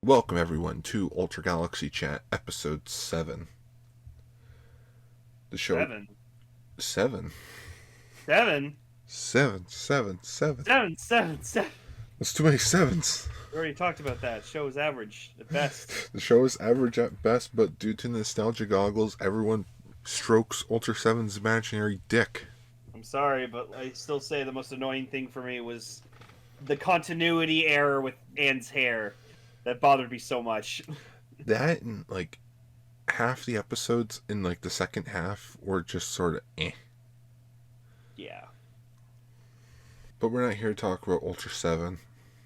Welcome everyone to Ultra Galaxy Chat episode 7. The show Seven. 7. Seven? 7, 7, 7. Seven, seven, seven. That's too many sevens. We already talked about that. Show is average at best. The show is average at best, but due to nostalgia goggles, everyone strokes Ultra 7's imaginary dick. I'm sorry, but I still say the most annoying thing for me was the continuity error with Anne's hair. That bothered me so much. That and, half the episodes in, the second half were just sort of eh. Yeah. But we're not here to talk about Ultra 7.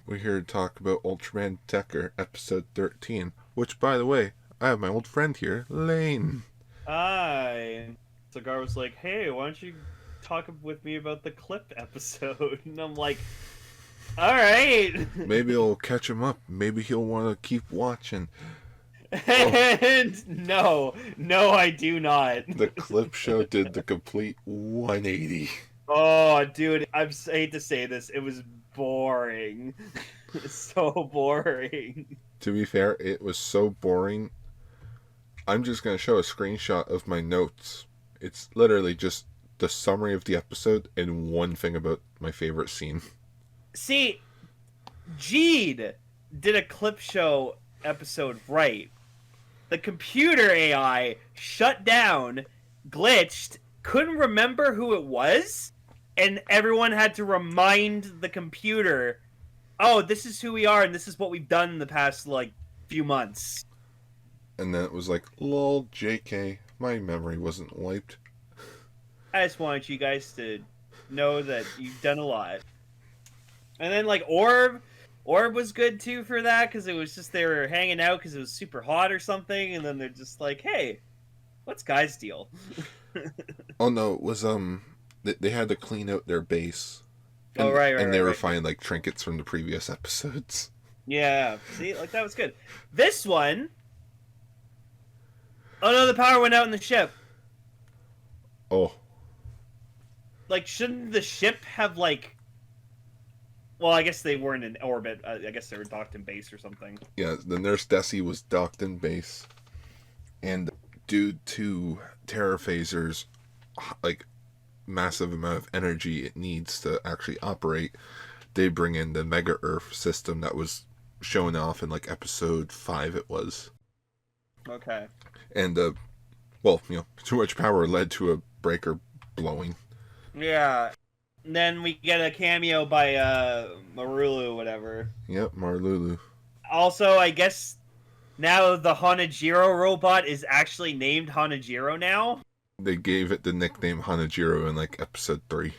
We're here to talk about Ultraman Decker episode 13, which, by the way, I have my old friend here, Lane. Hi. Cigar was like, hey, why don't you talk with me about the clip episode? And I'm like, alright. Maybe it'll catch him up. Maybe he'll want to keep watching. And no, I do not. The clip show did the complete 180. Oh, dude, I hate to say this. It was boring. So boring. To be fair, it was so boring. I'm just going to show a screenshot of my notes. It's literally just the summary of the episode and one thing about my favorite scene. See, Jeed did a clip show episode right. The computer AI shut down, glitched, couldn't remember who it was, and everyone had to remind the computer, oh, this is who we are and this is what we've done in the past, few months. And then it was like, lol, JK, my memory wasn't wiped. I just wanted you guys to know that you've done a lot. And then, Orb was good, too, for that, because it was just they were hanging out because it was super hot or something, and then they're just like, hey, what's Guy's deal? Oh, no, it was, they had to clean out their base. And, right. And they were right. finding, trinkets from the previous episodes. Yeah, see, that was good. This one... Oh, no, the power went out in the ship. Oh. Shouldn't the ship have, Well, I guess they weren't in orbit. I guess they were docked in base or something. Yeah, the Nurse Desi was docked in base. And due to Terror Phaser's, massive amount of energy it needs to actually operate, they bring in the Mega Earth system that was shown off in, episode 5 it was. Okay. And, too much power led to a breaker blowing. Yeah. And then we get a cameo by Marulu, whatever. Yep, Marlulu. Also, I guess now the Hanajiro robot is actually named Hanajiro now. They gave it the nickname Hanajiro in, episode 3.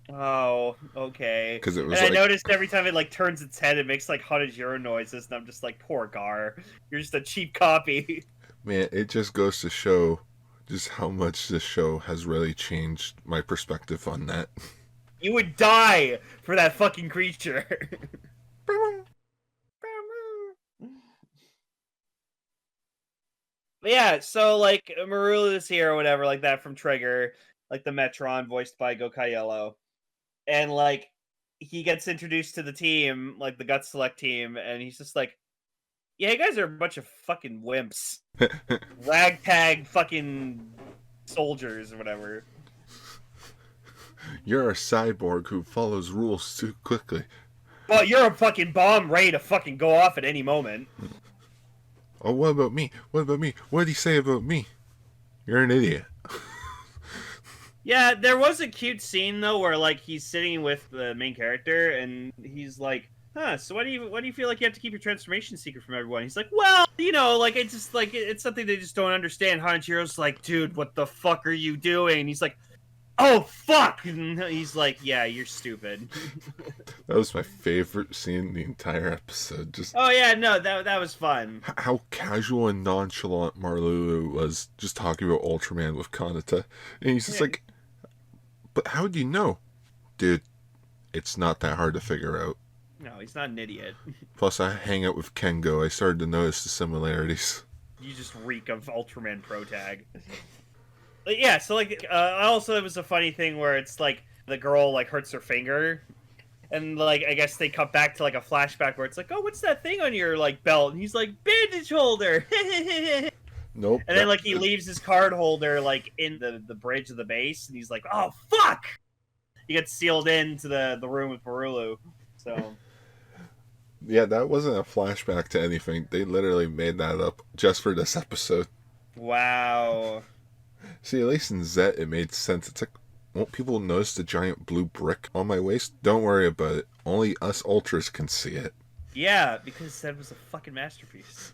Oh, okay. Because it was and I noticed every time it turns its head, it makes Hanajiro noises, and I'm just like, poor Gar, you're just a cheap copy. Man, it just goes to show just how much this show has really changed my perspective on that. You would die for that fucking creature. But yeah, so Marulu's here or whatever, like that from Trigger, the Metron voiced by Gokai Yellow. And he gets introduced to the team, the Gut Select team, and he's just like, yeah, you guys are a bunch of fucking wimps. Ragtag fucking soldiers or whatever. You're a cyborg who follows rules too quickly. Well, you're a fucking bomb ready to fucking go off at any moment. Oh, what about me? What about me? What did he say about me? You're an idiot. Yeah, there was a cute scene though where he's sitting with the main character and he's like, huh, so why do you feel like you have to keep your transformation secret from everyone? He's like, well, it's just it's something they just don't understand. Hanachiro's like, dude, what the fuck are you doing? And he's like, oh fuck, and he's like, yeah, you're stupid. That was my favorite scene in the entire episode. Just oh yeah, no, that was fun. How casual and nonchalant Marlulu was just talking about Ultraman with Kanata. And he's just like, but how do you know? Dude, it's not that hard to figure out. No, he's not an idiot. Plus, I hang out with Kengo. I started to notice the similarities. You just reek of Ultraman Pro Tag. Yeah, so also it was a funny thing where it's the girl hurts her finger, And like I guess they cut back to like a flashback where it's like, oh, what's that thing on your like belt? And he's like, bandage holder. Nope. And then like he leaves his card holder like in the bridge of the base, and he's like, oh fuck. He gets sealed into the room with Marulu. So yeah, that wasn't a flashback to anything. They literally made that up just for this episode. wow. See, at least in Zet, it made sense. It's like, won't people notice the giant blue brick on my waist? Don't worry about it. Only us Ultras can see it. Yeah, because that was a fucking masterpiece.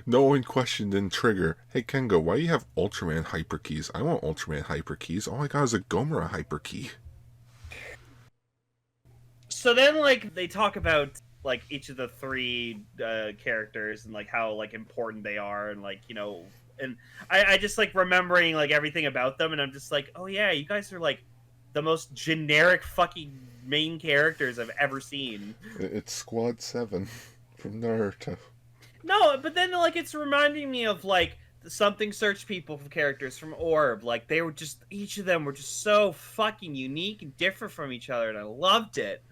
No one questioned in Trigger, hey Kengo, why do you have Ultraman hyperkeys? I want Ultraman hyperkeys. All I got is a Gomora hyperkey. So then, like, they talk about like each of the three characters and like how like important they are, and like and I just like remembering like everything about them, and I'm just like, oh yeah, you guys are like the most generic fucking main characters I've ever seen. It's Squad 7 from Naruto. No, but then like it's reminding me of like the Something Search people from characters from Orb. Like they were just each of them were just so fucking unique and different from each other, and I loved it.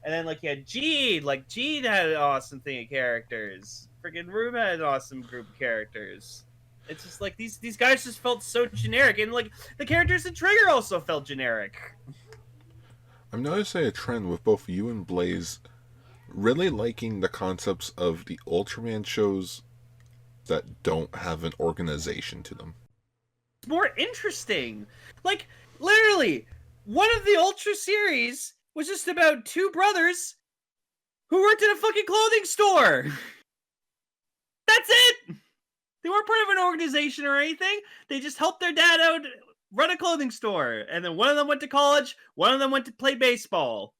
And then like you had Jeed, like Jeed had an awesome thing of characters. Freaking Rube had an awesome group of characters. It's just like these guys just felt so generic, and like the characters in Trigger also felt generic. I'm noticing a trend with both you and Blaze really liking the concepts of the Ultraman shows that don't have an organization to them. It's more interesting. Like literally, one of the Ultra series was just about two brothers who worked at a fucking clothing store. That's it. They weren't part of an organization or anything. They just helped their dad out run a clothing store. And then one of them went to college, one of them went to play baseball.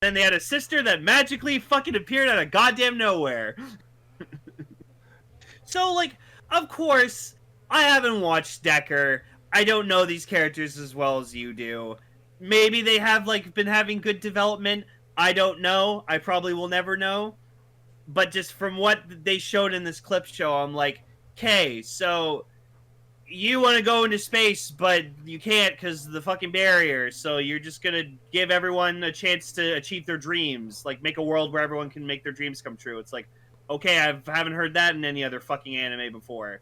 Then they had a sister that magically fucking appeared out of goddamn nowhere. So, like, of course, I haven't watched Decker. I don't know these characters as well as you do. Maybe they have, like, been having good development. I don't know. I probably will never know. But just from what they showed in this clip show, I'm like, okay, so you want to go into space, but you can't because of the fucking barrier. So you're just going to give everyone a chance to achieve their dreams. Like, make a world where everyone can make their dreams come true. It's like, okay, I haven't heard that in any other fucking anime before.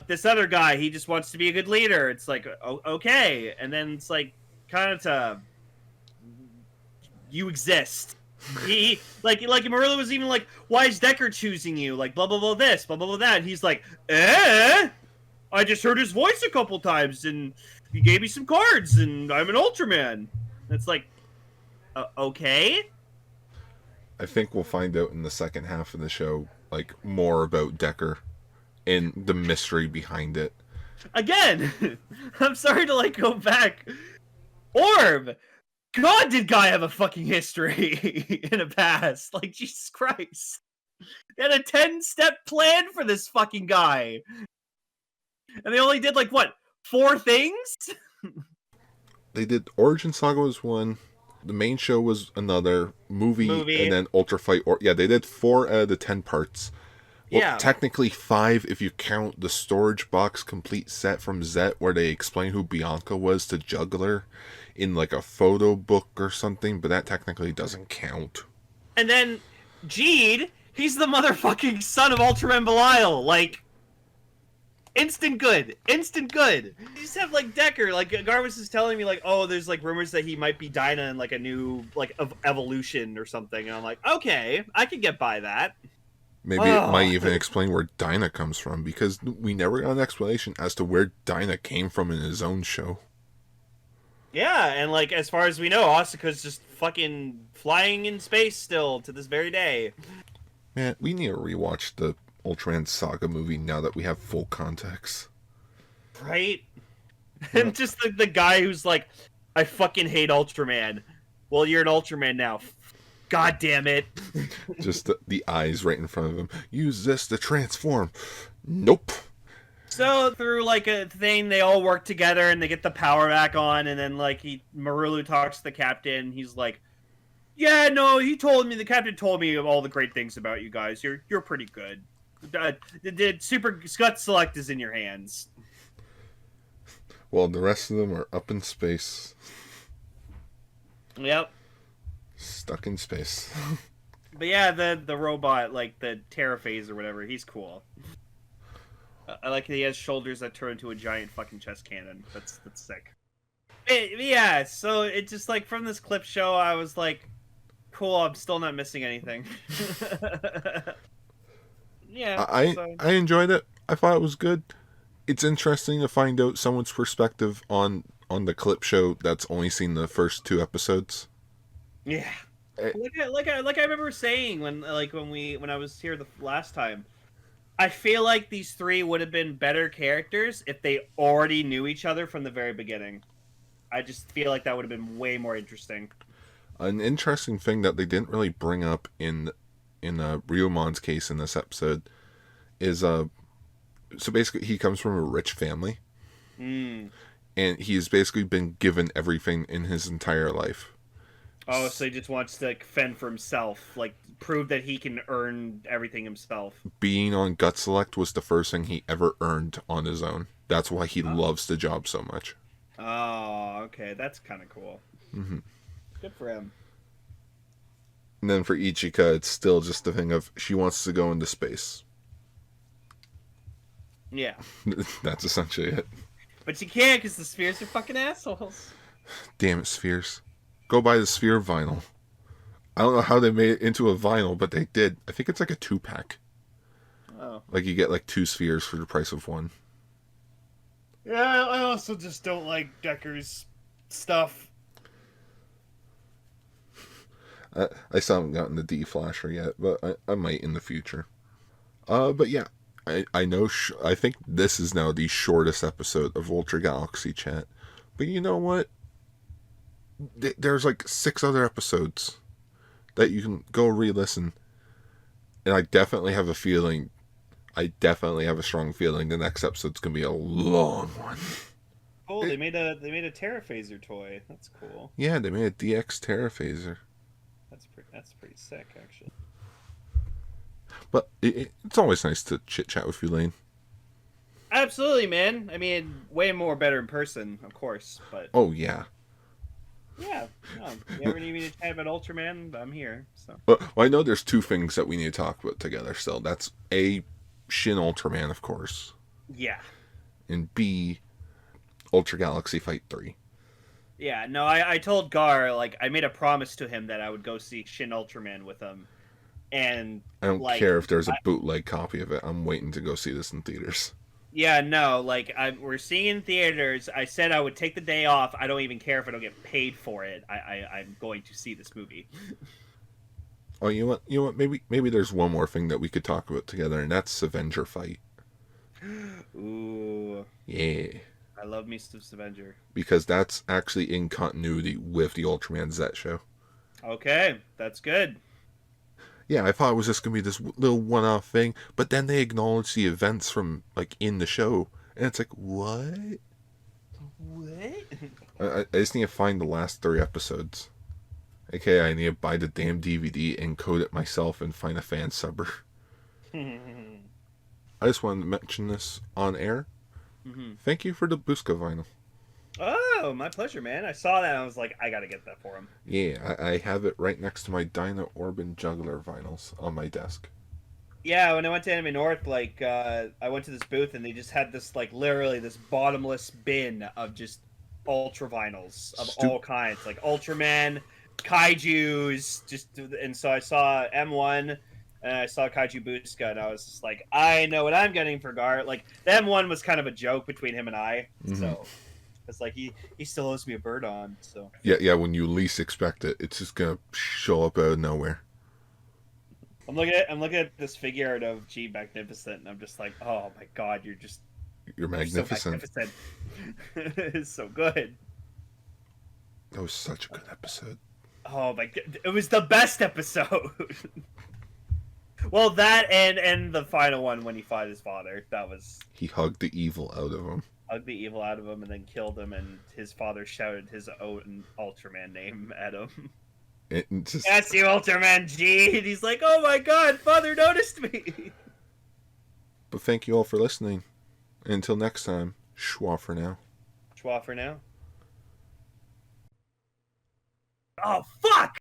This other guy, he just wants to be a good leader. It's like, okay. And then it's like, kind of to, you exist. He like Marilla was even like, why is Decker choosing you? Like, blah, blah, blah, this, blah, blah, blah, that. And he's like, I just heard his voice a couple times, and he gave me some cards, and I'm an Ultraman. And it's like, okay. I think we'll find out in the second half of the show, like, more about Decker and the mystery behind it. Again, I'm sorry to, like, go back. Orb! God, did Guy have a fucking history in a past? Like, Jesus Christ. They had a 10-step plan for this fucking guy. And they only did, like, what, 4 things? They did Origin Saga was one, the main show was another, movie. And then Ultra Fight. Yeah, they did 4 out of the 10 parts. Well, yeah. Technically 5 if you count the storage box complete set from Zet where they explain who Bianca was to Juggler in like a photo book or something, but that technically doesn't count. And then Jeed, he's the motherfucking son of Ultraman Belial. Like, instant good. Instant good. You just have like Decker, like Garvis is telling me like, oh, there's like rumors that he might be Dinah in like a new like evolution or something. And I'm like, okay, I could get by that. Maybe it might even explain where Dinah comes from, because we never got an explanation as to where Dinah came from in his own show. Yeah, and like as far as we know, Asuka's just fucking flying in space still to this very day. Man, we need to rewatch the Ultraman Saga movie now that we have full context. Right? Yeah. And just the guy who's like, I fucking hate Ultraman. Well, you're an Ultraman now. God damn it. Just the eyes right in front of him. Use this to transform. Nope. So through like a thing, they all work together and they get the power back on, and then like Marulu talks to the captain. He's like, "Yeah, no, the captain told me all the great things about you guys. You're pretty good. The Super Scud Select is in your hands." Well, the rest of them are up in space. Yep. Stuck in space. But yeah, the robot, like the Terraphase or whatever, he's cool. I like that he has shoulders that turn into a giant fucking chest cannon. That's sick. Yeah, so it just like from this clip show, I was like, cool. I'm still not missing anything. Yeah, so I enjoyed it. I thought it was good. It's interesting to find out someone's perspective on the clip show that's only seen the first 2 episodes. yeah. Eh, Like I remember saying when I was here the last time, I feel like these three would have been better characters if they already knew each other from the very beginning. I just feel like that would have been way more interesting. An interesting thing that they didn't really bring up in Ryomon's case in this episode is so basically he comes from a rich family Mm. and he's basically been given everything in his entire life. Oh, so he just wants to fend for himself, like prove that he can earn everything himself. Being on Gut Select was the first thing he ever earned on his own. That's why he Oh, loves the job so much. oh okay, that's kind of cool. Hmm. Good for him. And then for Ichika, it's still just the thing of she wants to go into space. Yeah, That's essentially it. but you can't because the spheres are fucking assholes. Damn it, Spheres. Go buy the Sphere vinyl. I don't know how they made it into a vinyl, but they did. I think it's like a 2-pack. Oh, Like you get like 2 spheres for the price of one. yeah. I also just don't like Decker's stuff. I still haven't gotten the D Flasher yet, but I might in the future. But yeah, I know. I think this is now the shortest episode of Ultra Galaxy Chat. But you know what? There's like 6 other episodes that you can go re-listen, and I definitely have a feeling. I definitely have a strong feeling the next episode's gonna be a long one. Oh, they made a Terraphaser toy. That's cool. Yeah, they made a DX Terraphaser. That's pretty sick, actually. But it's always nice to chit chat with you, Lane. Absolutely, man. I mean, way more better in person, of course. But Oh yeah. yeah, no, you ever need me to chat about Ultraman? I'm here. So Well, I know there's 2 things that we need to talk about together still. That's A, Shin Ultraman, of course, yeah, and B, Ultra Galaxy Fight 3. yeah. No, I told Gar like I made a promise to him that I would go see Shin Ultraman with him, and I don't like care if there's a bootleg copy of it. I'm waiting to go see this in theaters. yeah, no, like we're seeing in theaters. I said I would take the day off. I don't even care if I don't get paid for it. I'm going to see this movie. Oh, you know what? You know what? Maybe there's one more thing that we could talk about together, and that's Avenger Fight. Ooh, Yeah, I love me some Avenger. because that's actually in continuity with the Ultraman Z show. Okay, that's good. Yeah, I thought it was just gonna be this little one-off thing, but then they acknowledge the events from like in the show, and it's like, what? What? I just need to find the last 3 episodes. A.K.A. I need to buy the damn DVD and code it myself and find a fan subber. I just wanted to mention this on air. Mm-hmm. Thank you for the Busca vinyl. Oh, my pleasure, man. I saw that and I was like, I gotta get that for him. Yeah, I have it right next to my Dinah Orban Juggler vinyls on my desk. Yeah, when I went to Anime North, like, I went to this booth and they just had this, like, literally this bottomless bin of just ultra vinyls of all kinds, like Ultraman, Kaiju's, and so I saw M1 and I saw Kaiju Busca and I was just like, I know what I'm getting for Gar. Like, the M1 was kind of a joke between him and I, so it's like he still owes me a bird on, so. Yeah, when you least expect it, it's just gonna show up out of nowhere. I'm looking at this figure art of G Magnificent, and I'm just like, oh my god, You're you're so magnificent. magnificent. It's so good. That was such a good episode. Oh my god, it was the best episode. Well, that and the final one when he fought his father, that was He hugged the evil out of him. hugged the evil out of him and then killed him, and his father shouted his own Ultraman name at him. It just, That's you, Ultraman G. And he's like, oh my god, father noticed me. but thank you all for listening. And until next time, schwa for now. Schwa for now. Oh fuck!